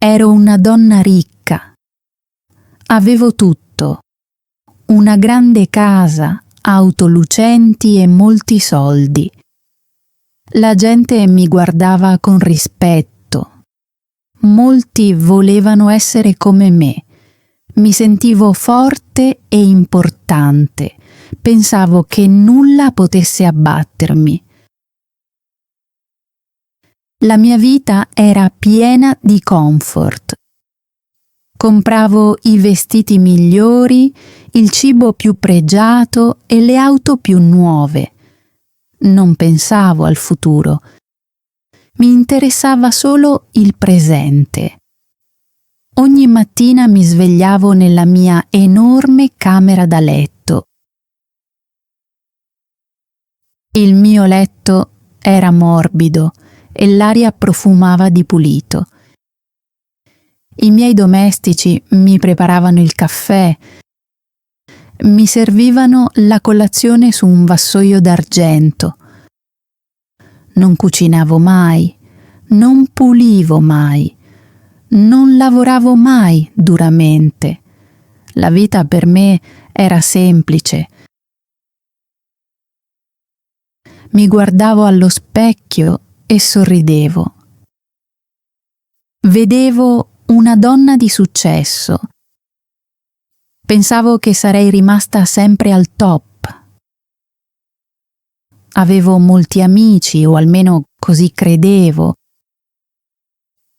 Ero una donna ricca. Avevo tutto. Una grande casa, auto lucenti e molti soldi. La gente mi guardava con rispetto. Molti volevano essere come me. Mi sentivo forte e importante. Pensavo che nulla potesse abbattermi. La mia vita era piena di comfort. Compravo i vestiti migliori, il cibo più pregiato e le auto più nuove. Non pensavo al futuro. Mi interessava solo il presente. Ogni mattina mi svegliavo nella mia enorme camera da letto. Il mio letto era morbido e l'aria profumava di pulito. I miei domestici mi preparavano il caffè, mi servivano la colazione su un vassoio d'argento. Non cucinavo mai, non pulivo mai, non lavoravo mai duramente. La vita per me era semplice. Mi guardavo allo specchio e sorridevo. Vedevo una donna di successo. Pensavo che sarei rimasta sempre al top. Avevo molti amici, o almeno così credevo.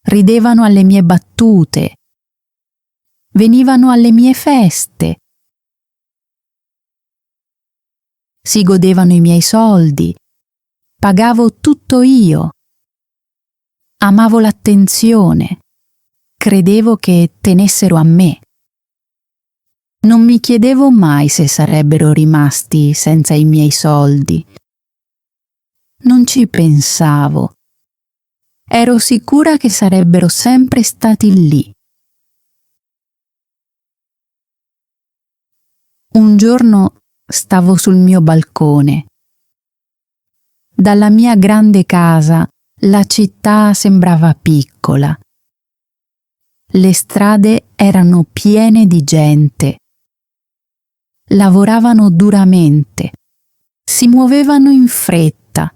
Ridevano alle mie battute. Venivano alle mie feste. Si godevano i miei soldi. Pagavo tutto io. Amavo l'attenzione. Credevo che tenessero a me. Non mi chiedevo mai se sarebbero rimasti senza i miei soldi. Non ci pensavo. Ero sicura che sarebbero sempre stati lì. Un giorno stavo sul mio balcone. Dalla mia grande casa la città sembrava piccola. Le strade erano piene di gente. Lavoravano duramente. Si muovevano in fretta.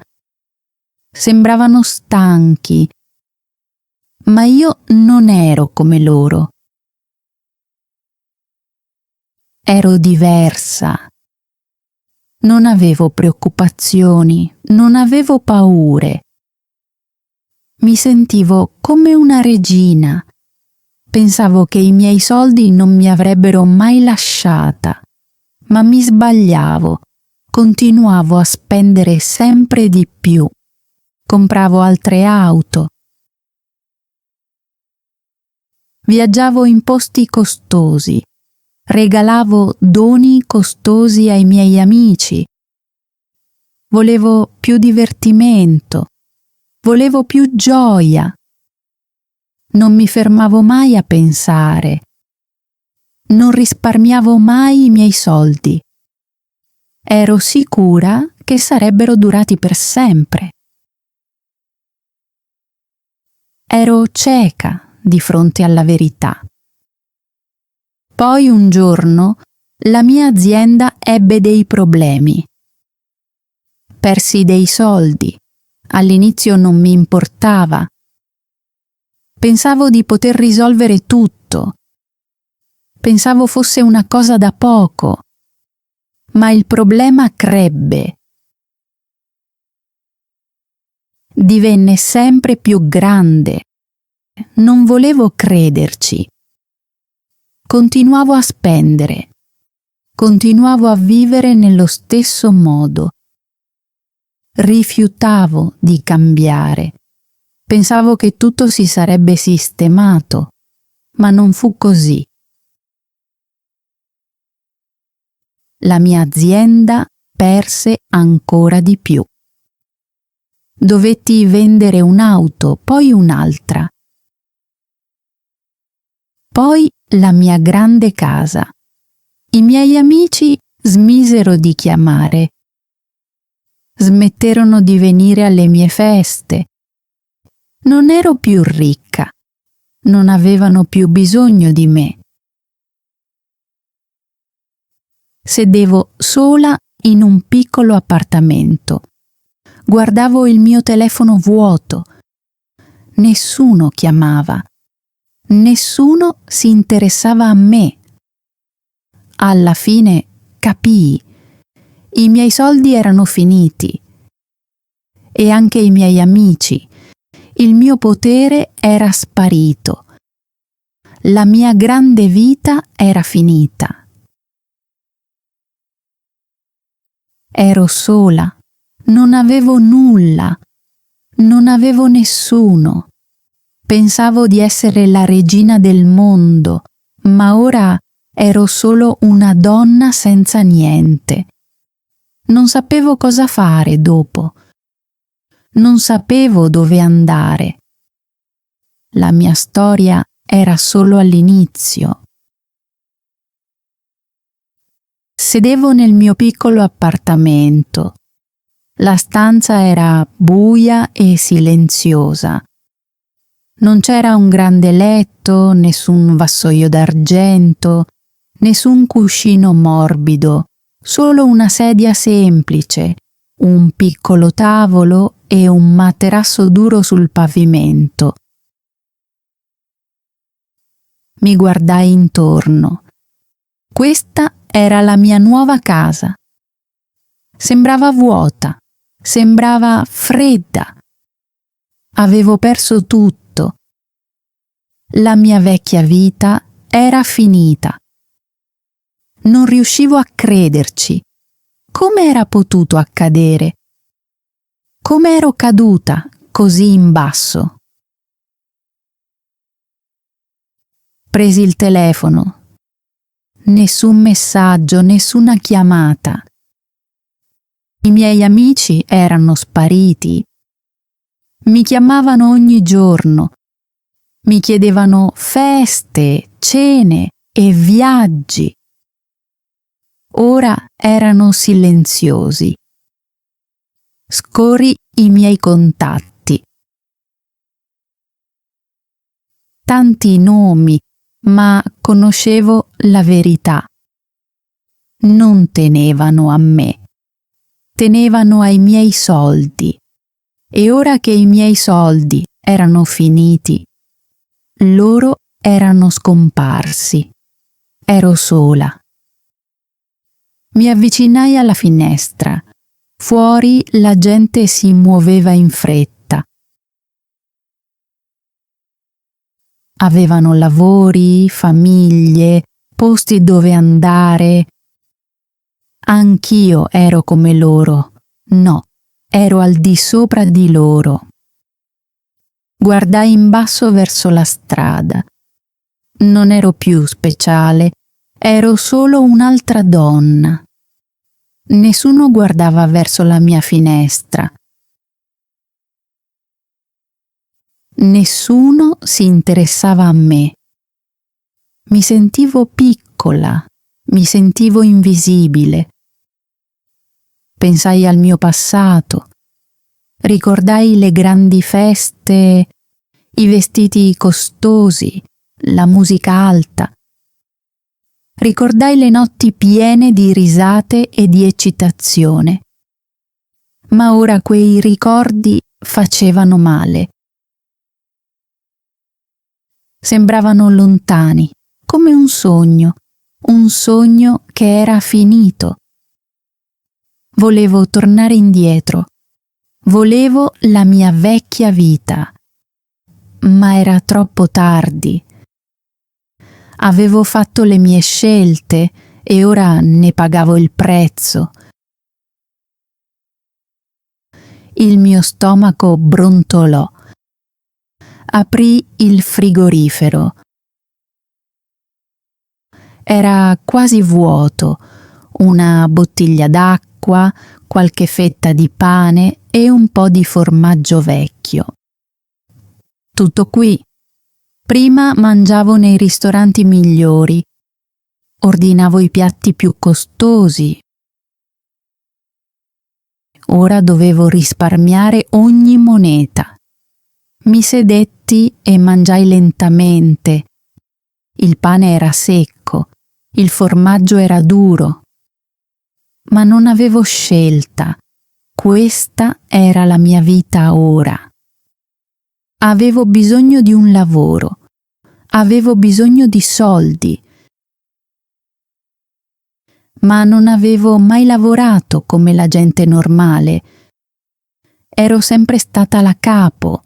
Sembravano stanchi. Ma io non ero come loro. Ero diversa. Non avevo preoccupazioni, non avevo paure. Mi sentivo come una regina. Pensavo che i miei soldi non mi avrebbero mai lasciata, ma mi sbagliavo. Continuavo a spendere sempre di più. Compravo altre auto. Viaggiavo in posti costosi. Regalavo doni costosi ai miei amici. Volevo più divertimento. Volevo più gioia. Non mi fermavo mai a pensare. Non risparmiavo mai i miei soldi. Ero sicura che sarebbero durati per sempre. Ero cieca di fronte alla verità. Poi un giorno la mia azienda ebbe dei problemi. Persi dei soldi. All'inizio non mi importava. Pensavo di poter risolvere tutto. Pensavo fosse una cosa da poco. Ma il problema crebbe. Divenne sempre più grande. Non volevo crederci. Continuavo a spendere. Continuavo a vivere nello stesso modo. Rifiutavo di cambiare. Pensavo che tutto si sarebbe sistemato, ma non fu così. La mia azienda perse ancora di più. Dovetti vendere un'auto, poi un'altra. Poi la mia grande casa. I miei amici smisero di chiamare. Smetterono di venire alle mie feste. Non ero più ricca, non avevano più bisogno di me. Sedevo sola in un piccolo appartamento. Guardavo il mio telefono vuoto. Nessuno chiamava. Nessuno si interessava a me. Alla fine capii. I miei soldi erano finiti. E anche i miei amici. Il mio potere era sparito. La mia grande vita era finita. Ero sola, non avevo nulla, non avevo nessuno. Pensavo di essere la regina del mondo, ma ora ero solo una donna senza niente. Non sapevo cosa fare dopo. Non sapevo dove andare. La mia storia era solo all'inizio. Sedevo nel mio piccolo appartamento. La stanza era buia e silenziosa. Non c'era un grande letto, nessun vassoio d'argento, nessun cuscino morbido, solo una sedia semplice, un piccolo tavolo e un materasso duro sul pavimento. Mi guardai intorno. Questa era la mia nuova casa. Sembrava vuota, sembrava fredda. Avevo perso tutto. La mia vecchia vita era finita. Non riuscivo a crederci. Come era potuto accadere? Come ero caduta così in basso? Presi il telefono. Nessun messaggio, nessuna chiamata. I miei amici erano spariti. Mi chiamavano ogni giorno. Mi chiedevano feste, cene e viaggi. Ora erano silenziosi. Scorri i miei contatti. Tanti nomi, ma conoscevo la verità. Non tenevano a me. Tenevano ai miei soldi. E ora che i miei soldi erano finiti, loro erano scomparsi. Ero sola. Mi avvicinai alla finestra. Fuori la gente si muoveva in fretta. Avevano lavori, famiglie, posti dove andare. Anch'io ero come loro. No, ero al di sopra di loro. Guardai in basso verso la strada. Non ero più speciale, ero solo un'altra donna. Nessuno guardava verso la mia finestra. Nessuno si interessava a me. Mi sentivo piccola, mi sentivo invisibile. Pensai al mio passato. Ricordai le grandi feste, i vestiti costosi, la musica alta. Ricordai le notti piene di risate e di eccitazione. Ma ora quei ricordi facevano male. Sembravano lontani, come un sogno che era finito. Volevo tornare indietro. Volevo la mia vecchia vita. Ma era troppo tardi. Avevo fatto le mie scelte e ora ne pagavo il prezzo. Il mio stomaco brontolò. Aprì il frigorifero. Era quasi vuoto. Una bottiglia d'acqua, qualche fetta di pane e un po' di formaggio vecchio. Tutto qui. Prima mangiavo nei ristoranti migliori. Ordinavo i piatti più costosi. Ora dovevo risparmiare ogni moneta. Mi sedetti e mangiai lentamente. Il pane era secco, il formaggio era duro. Ma non avevo scelta. Questa era la mia vita ora. Avevo bisogno di un lavoro. Avevo bisogno di soldi. Ma non avevo mai lavorato come la gente normale. Ero sempre stata la capo.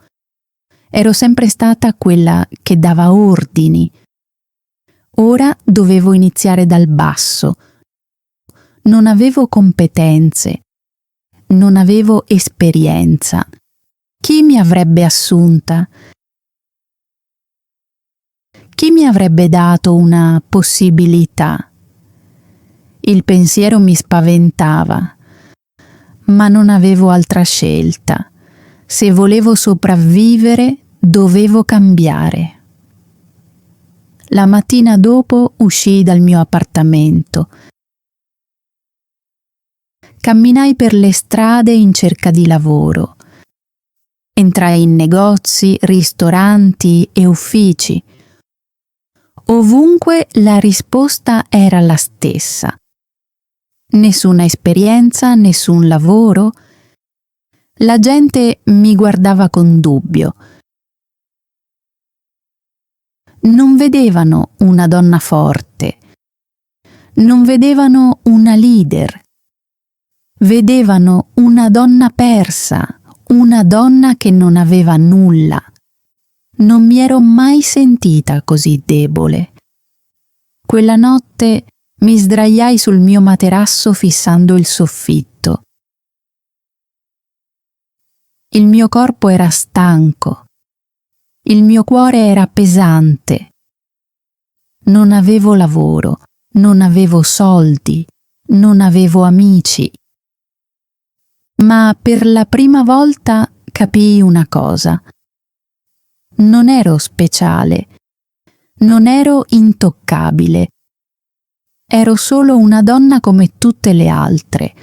Ero sempre stata quella che dava ordini. Ora dovevo iniziare dal basso. Non avevo competenze. Non avevo esperienza. Chi mi avrebbe assunta? Chi mi avrebbe dato una possibilità? Il pensiero mi spaventava, ma non avevo altra scelta. Se volevo sopravvivere, dovevo cambiare. La mattina dopo uscii dal mio appartamento. Camminai per le strade in cerca di lavoro. Entrai in negozi, ristoranti e uffici. Ovunque la risposta era la stessa. Nessuna esperienza, nessun lavoro. La gente mi guardava con dubbio. Non vedevano una donna forte. Non vedevano una leader. Vedevano una donna persa, una donna che non aveva nulla. Non mi ero mai sentita così debole. Quella notte mi sdraiai sul mio materasso fissando il soffitto. Il mio corpo era stanco. Il mio cuore era pesante. Non avevo lavoro, non avevo soldi, non avevo amici. Ma per la prima volta capii una cosa. Non ero speciale, non ero intoccabile. Ero solo una donna come tutte le altre.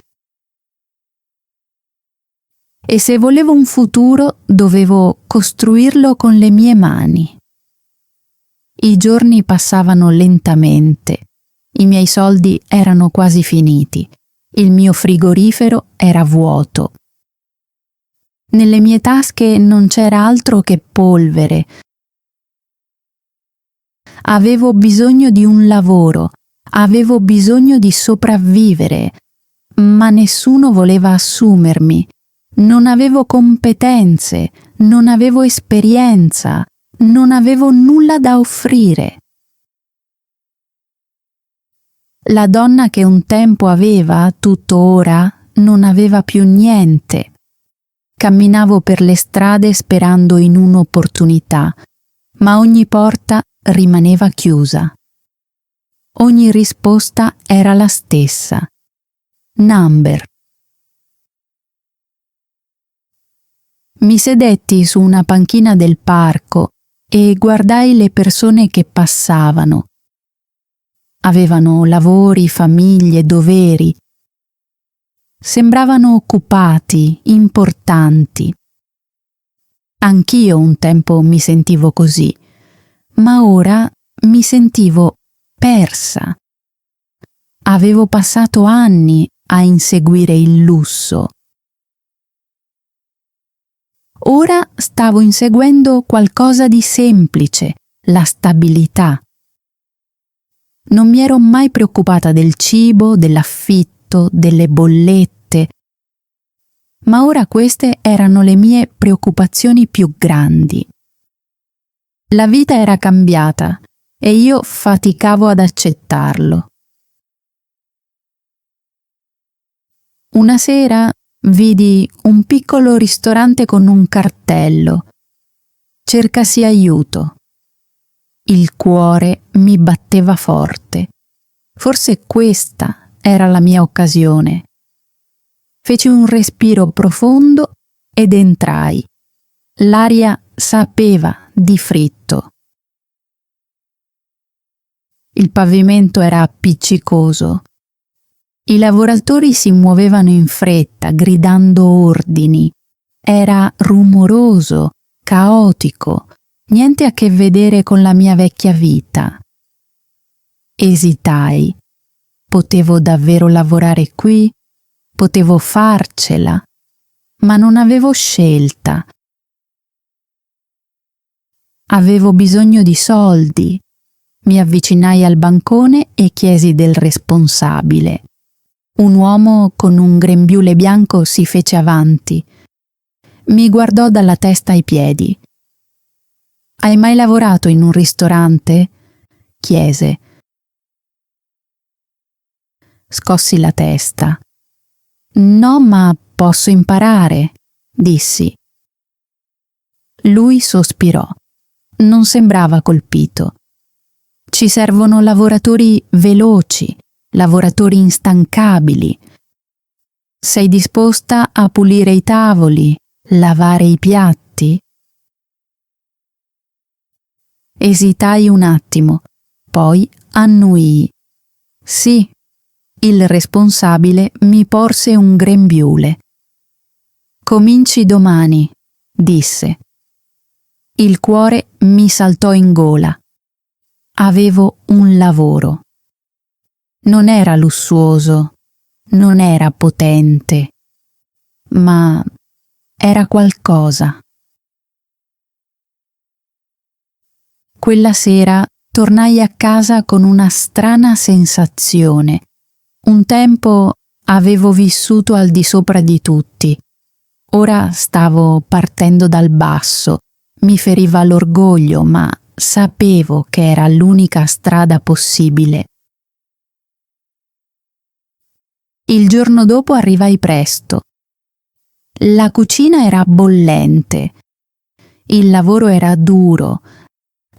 E se volevo un futuro, dovevo costruirlo con le mie mani. I giorni passavano lentamente. I miei soldi erano quasi finiti. Il mio frigorifero era vuoto. Nelle mie tasche non c'era altro che polvere. Avevo bisogno di un lavoro, avevo bisogno di sopravvivere, ma nessuno voleva assumermi. Non avevo competenze, non avevo esperienza, non avevo nulla da offrire. La donna che un tempo aveva tutto ora non aveva più niente. Camminavo per le strade sperando in un'opportunità, ma ogni porta rimaneva chiusa. Ogni risposta era la stessa. Number. Mi sedetti su una panchina del parco e guardai le persone che passavano. Avevano lavori, famiglie, doveri. Sembravano occupati, importanti. Anch'io un tempo mi sentivo così, ma ora mi sentivo persa. Avevo passato anni a inseguire il lusso. Ora stavo inseguendo qualcosa di semplice, la stabilità. Non mi ero mai preoccupata del cibo, dell'affitto, delle bollette, ma ora queste erano le mie preoccupazioni più grandi. La vita era cambiata e io faticavo ad accettarlo. Una sera vidi un piccolo ristorante con un cartello. Cercasi aiuto. Il cuore mi batteva forte. Forse questa era la mia occasione. Feci un respiro profondo ed entrai. L'aria sapeva di fritto. Il pavimento era appiccicoso. I lavoratori si muovevano in fretta, gridando ordini. Era rumoroso caotico, niente a che vedere con la mia vecchia vita. Esitai. Potevo davvero lavorare qui? Potevo farcela? Ma non avevo scelta. Avevo bisogno di soldi. Mi avvicinai al bancone e chiesi del responsabile. Un uomo con un grembiule bianco si fece avanti. Mi guardò dalla testa ai piedi. «Hai mai lavorato in un ristorante?» chiese. Scossi la testa. «No, ma posso imparare», dissi. Lui sospirò. Non sembrava colpito. «Ci servono lavoratori veloci, lavoratori instancabili. Sei disposta a pulire i tavoli, lavare i piatti?» Esitai un attimo, poi annuii. «Sì». Il responsabile mi porse un grembiule. «Cominci domani», disse. Il cuore mi saltò in gola. Avevo un lavoro. Non era lussuoso, non era potente, ma era qualcosa. Quella sera tornai a casa con una strana sensazione. Un tempo avevo vissuto al di sopra di tutti. Ora stavo partendo dal basso. Mi feriva l'orgoglio, ma sapevo che era l'unica strada possibile. Il giorno dopo arrivai presto. La cucina era bollente. Il lavoro era duro.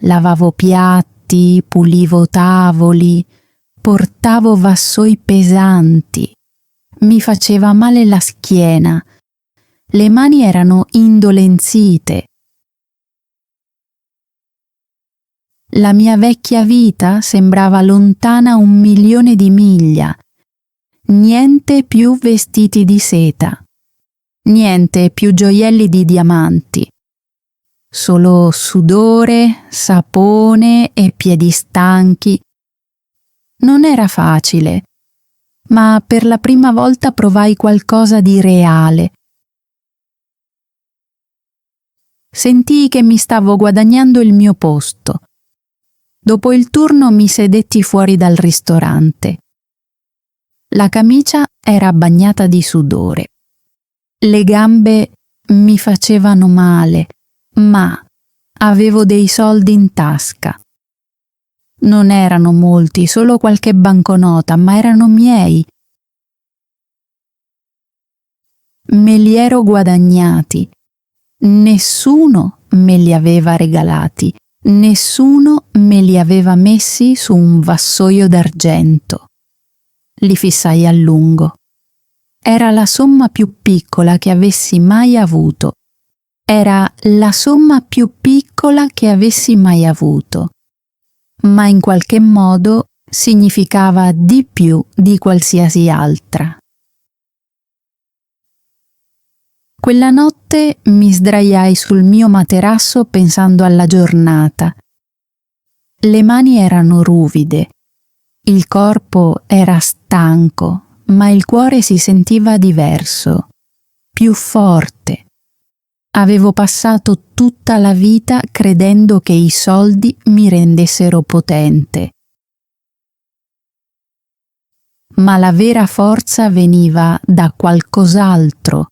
Lavavo piatti, pulivo tavoli, portavo vassoi pesanti. Mi faceva male la schiena. Le mani erano indolenzite. La mia vecchia vita sembrava lontana 1.000.000 di miglia. Niente più vestiti di seta. Niente più gioielli di diamanti. Solo sudore, sapone e piedi stanchi. Non era facile, ma per la prima volta provai qualcosa di reale. Sentii che mi stavo guadagnando il mio posto. Dopo il turno mi sedetti fuori dal ristorante. La camicia era bagnata di sudore. Le gambe mi facevano male, ma avevo dei soldi in tasca. Non erano molti, solo qualche banconota, ma erano miei. Me li ero guadagnati. Nessuno me li aveva regalati, nessuno me li aveva messi su un vassoio d'argento. Li fissai a lungo. Era la somma più piccola che avessi mai avuto. Era la somma più piccola che avessi mai avuto. Ma in qualche modo significava di più di qualsiasi altra. Quella notte mi sdraiai sul mio materasso pensando alla giornata. Le mani erano ruvide, il corpo era stanco, ma il cuore si sentiva diverso, più forte. Avevo passato tutta la vita credendo che i soldi mi rendessero potente. Ma la vera forza veniva da qualcos'altro.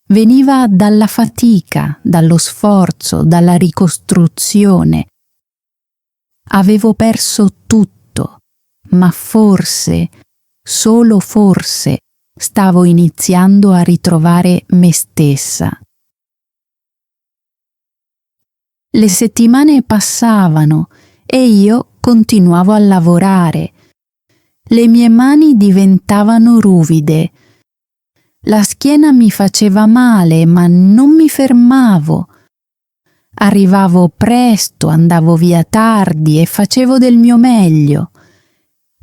Veniva dalla fatica, dallo sforzo, dalla ricostruzione. Avevo perso tutto, ma forse, solo forse, stavo iniziando a ritrovare me stessa. Le settimane passavano e io continuavo a lavorare. Le mie mani diventavano ruvide. La schiena mi faceva male, ma non mi fermavo. Arrivavo presto, andavo via tardi e facevo del mio meglio.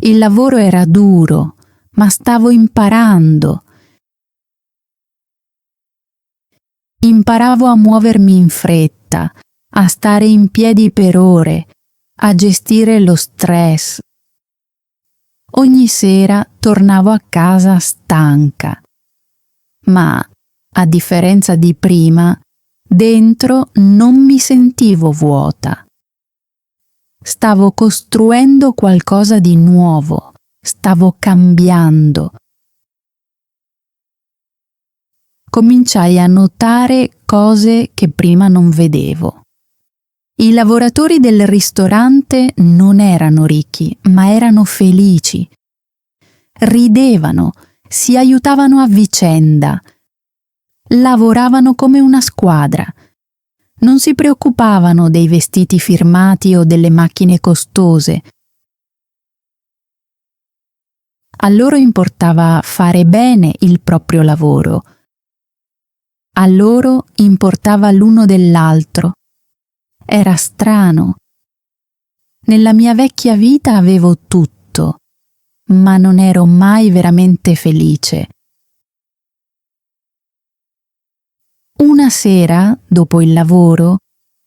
Il lavoro era duro, ma stavo imparando. imparavo a muovermi in fretta, a stare in piedi per ore, a gestire lo stress. Ogni sera tornavo a casa stanca, ma, a differenza di prima, dentro non mi sentivo vuota. Stavo costruendo qualcosa di nuovo, stavo cambiando. Cominciai a notare cose che prima non vedevo. I lavoratori del ristorante non erano ricchi, ma erano felici. Ridevano, si aiutavano a vicenda, lavoravano come una squadra. Non si preoccupavano dei vestiti firmati o delle macchine costose. A loro importava fare bene il proprio lavoro. A loro importava l'uno dell'altro. Era strano. Nella mia vecchia vita avevo tutto, ma non ero mai veramente felice. Una sera, dopo il lavoro,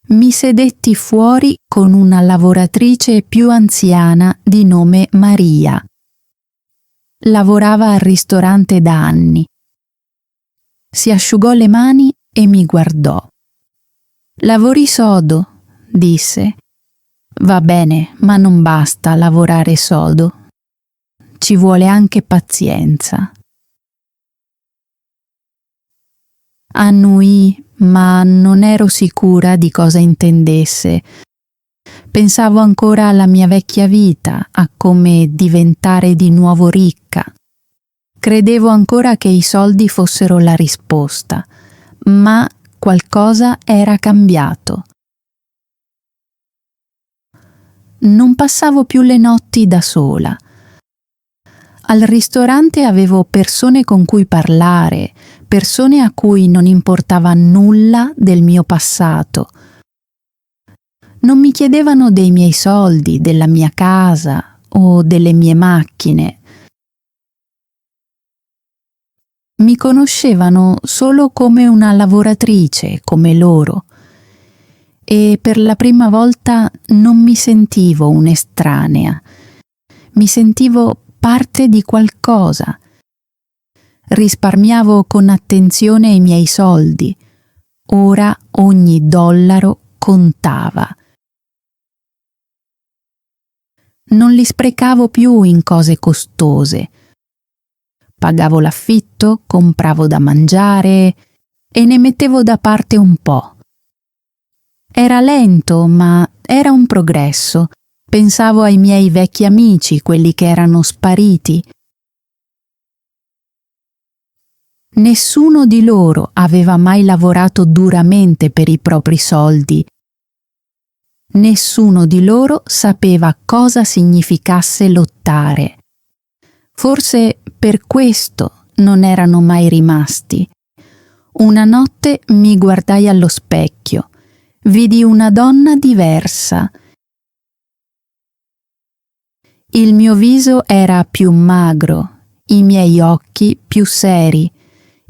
mi sedetti fuori con una lavoratrice più anziana di nome Maria. Lavorava al ristorante da anni. Si asciugò le mani e mi guardò. «Lavori sodo», disse. «Va bene, ma non basta lavorare sodo. Ci vuole anche pazienza». Annuii, ma non ero sicura di cosa intendesse. Pensavo ancora alla mia vecchia vita, a come diventare di nuovo ricca. Credevo ancora che i soldi fossero la risposta, ma qualcosa era cambiato. Non passavo più le notti da sola. Al ristorante avevo persone con cui parlare, persone a cui non importava nulla del mio passato. Non mi chiedevano dei miei soldi, della mia casa o delle mie macchine. Mi conoscevano solo come una lavoratrice, come loro, e per la prima volta non mi sentivo un'estranea. Mi sentivo parte di qualcosa. Risparmiavo con attenzione i miei soldi. Ora ogni dollaro contava. Non li sprecavo più in cose costose. Pagavo l'affitto, compravo da mangiare e ne mettevo da parte un po'. Era lento, ma era un progresso. Pensavo ai miei vecchi amici, quelli che erano spariti. Nessuno di loro aveva mai lavorato duramente per i propri soldi. Nessuno di loro sapeva cosa significasse lottare. Forse per questo non erano mai rimasti. Una notte mi guardai allo specchio. Vidi una donna diversa. Il mio viso era più magro, i miei occhi più seri.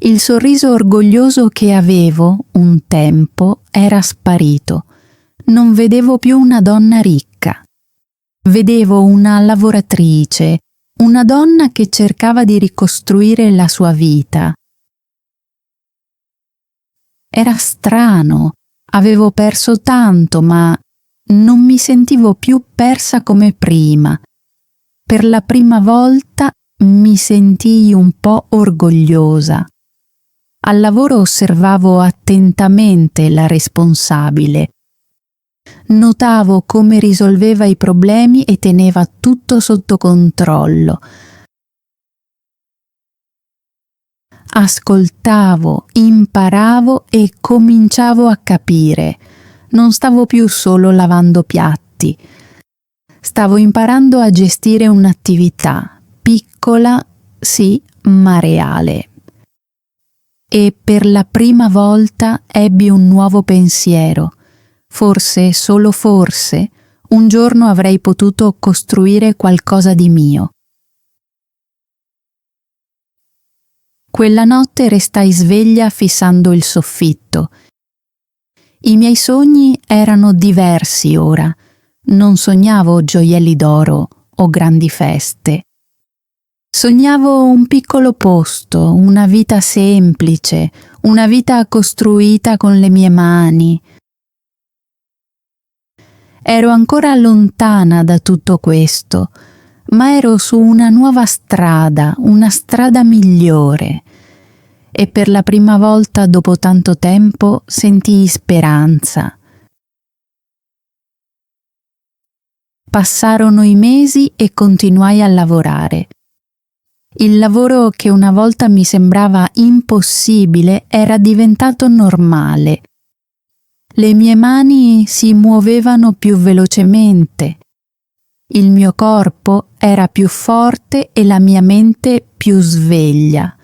Il sorriso orgoglioso che avevo un tempo era sparito. Non vedevo più una donna ricca. Vedevo una lavoratrice, una donna che cercava di ricostruire la sua vita. Era strano, avevo perso tanto, ma non mi sentivo più persa come prima. Per la prima volta mi sentii un po' orgogliosa. Al lavoro osservavo attentamente la responsabile. Notavo come risolveva i problemi e teneva tutto sotto controllo. Ascoltavo, imparavo e cominciavo a capire. Non stavo più solo lavando piatti. Stavo imparando a gestire un'attività piccola, sì, ma reale. E per la prima volta ebbi un nuovo pensiero. Forse, solo forse, un giorno avrei potuto costruire qualcosa di mio. Quella notte restai sveglia fissando il soffitto. I miei sogni erano diversi ora. Non sognavo gioielli d'oro o grandi feste. Sognavo un piccolo posto, una vita semplice, una vita costruita con le mie mani. Ero ancora lontana da tutto questo, ma ero su una nuova strada, una strada migliore. E per la prima volta dopo tanto tempo sentii speranza. Passarono i mesi e continuai a lavorare. Il lavoro che una volta mi sembrava impossibile era diventato normale. Le mie mani si muovevano più velocemente. Il mio corpo era più forte e la mia mente più sveglia.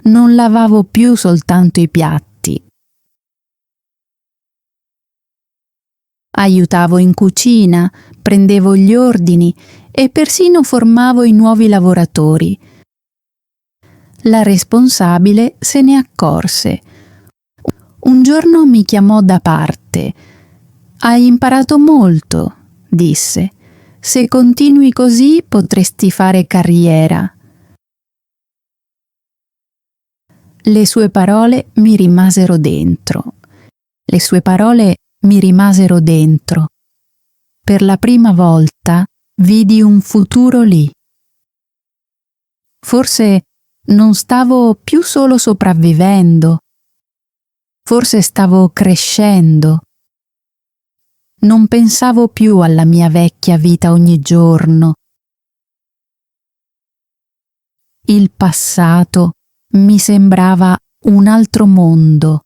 Non lavavo più soltanto i piatti. Aiutavo in cucina, prendevo gli ordini e persino formavo i nuovi lavoratori. La responsabile se ne accorse. Un giorno mi chiamò da parte. «Hai imparato molto», disse. «Se continui così potresti fare carriera». Le sue parole mi rimasero dentro. Le sue parole mi rimasero dentro. Per la prima volta vidi un futuro lì. Forse non stavo più solo sopravvivendo. Forse stavo crescendo. Non pensavo più alla mia vecchia vita ogni giorno. Il passato mi sembrava un altro mondo,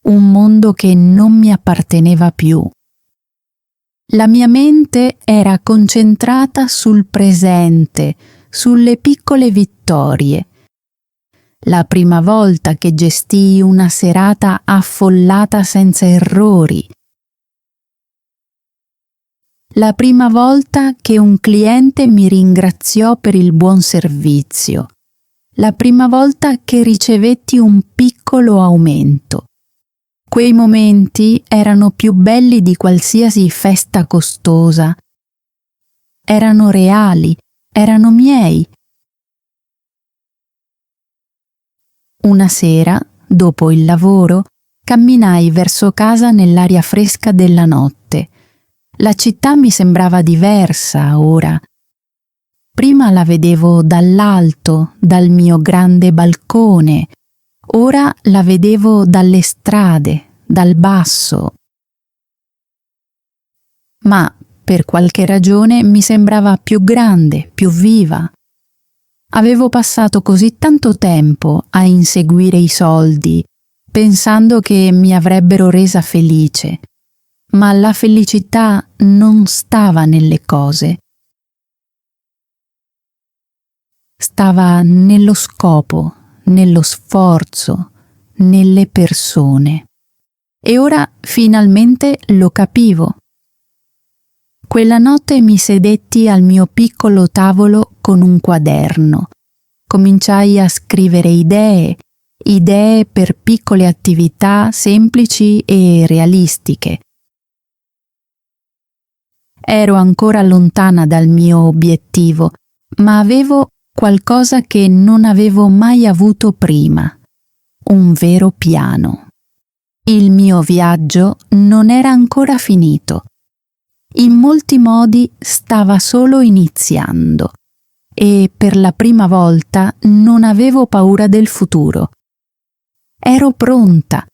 un mondo che non mi apparteneva più. La mia mente era concentrata sul presente, sulle piccole vittorie. La prima volta che gestii una serata affollata senza errori. La prima volta che un cliente mi ringraziò per il buon servizio. La prima volta che ricevetti un piccolo aumento. Quei momenti erano più belli di qualsiasi festa costosa. Erano reali, erano miei. Una sera, dopo il lavoro, camminai verso casa nell'aria fresca della notte. La città mi sembrava diversa ora. Prima la vedevo dall'alto, dal mio grande balcone. Ora la vedevo dalle strade, dal basso. Ma per qualche ragione mi sembrava più grande, più viva. Avevo passato così tanto tempo a inseguire i soldi, pensando che mi avrebbero resa felice. Ma la felicità non stava nelle cose. Stava nello scopo, nello sforzo, nelle persone. E ora finalmente lo capivo. Quella notte mi sedetti al mio piccolo tavolo con un quaderno. Cominciai a scrivere idee per piccole attività semplici e realistiche. Ero ancora lontana dal mio obiettivo, ma avevo qualcosa che non avevo mai avuto prima, un vero piano. Il mio viaggio non era ancora finito. In molti modi stava solo iniziando e per la prima volta non avevo paura del futuro. Ero pronta.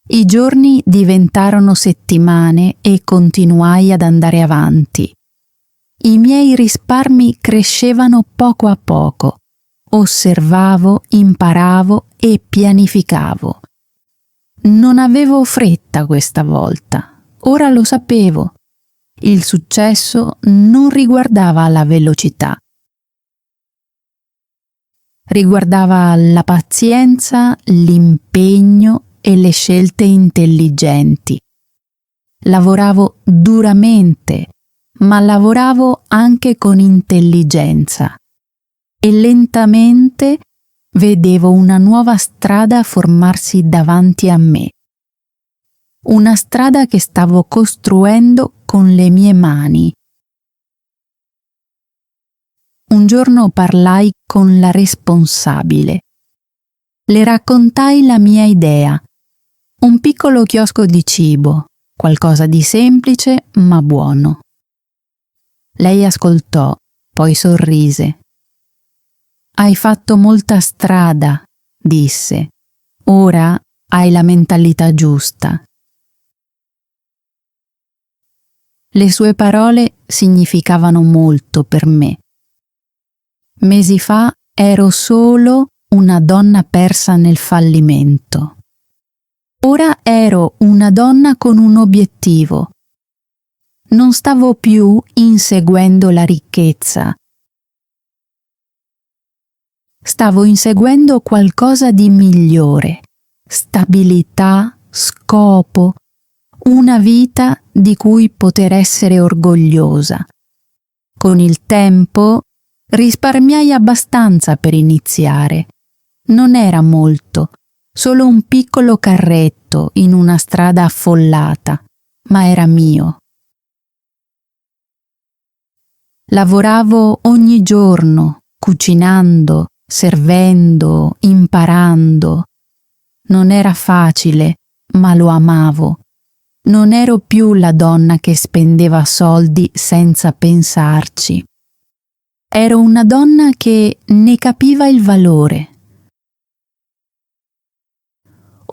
I giorni diventarono settimane e continuai ad andare avanti. I miei risparmi crescevano poco a poco. Osservavo, imparavo e pianificavo. Non avevo fretta questa volta. Ora lo sapevo. Il successo non riguardava la velocità. Riguardava la pazienza, l'impegno e le scelte intelligenti. Lavoravo duramente, ma lavoravo anche con intelligenza. e lentamente vedevo una nuova strada formarsi davanti a me. Una strada che stavo costruendo con le mie mani. Un giorno parlai con la responsabile. Le raccontai la mia idea. Un piccolo chiosco di cibo, qualcosa di semplice ma buono. Lei ascoltò, poi sorrise. Hai fatto molta strada, disse. Ora hai la mentalità giusta. Le sue parole significavano molto per me. Mesi fa ero solo una donna persa nel fallimento. Ora ero una donna con un obiettivo. Non stavo più inseguendo la ricchezza. Stavo inseguendo qualcosa di migliore, stabilità, scopo, una vita di cui poter essere orgogliosa. Con il tempo risparmiai abbastanza per iniziare. Non era molto, solo un piccolo carretto in una strada affollata, ma era mio. Lavoravo ogni giorno, cucinando, servendo, imparando. Non era facile, ma lo amavo. Non ero più la donna che spendeva soldi senza pensarci. Ero una donna che ne capiva il valore.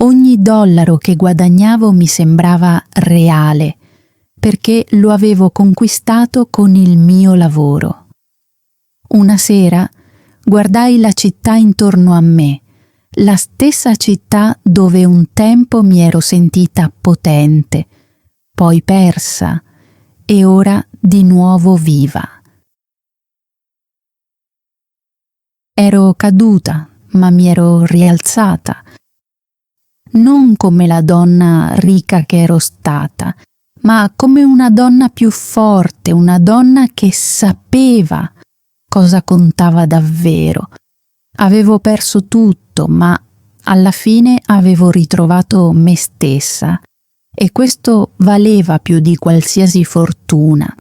Ogni dollaro che guadagnavo mi sembrava reale, perché lo avevo conquistato con il mio lavoro. Una sera guardai la città intorno a me, la stessa città dove un tempo mi ero sentita potente, poi persa e ora di nuovo viva. Ero caduta, ma mi ero rialzata. Non come la donna ricca che ero stata, ma come una donna più forte, una donna che sapeva cosa contava davvero. Avevo perso tutto, ma alla fine avevo ritrovato me stessa e questo valeva più di qualsiasi fortuna.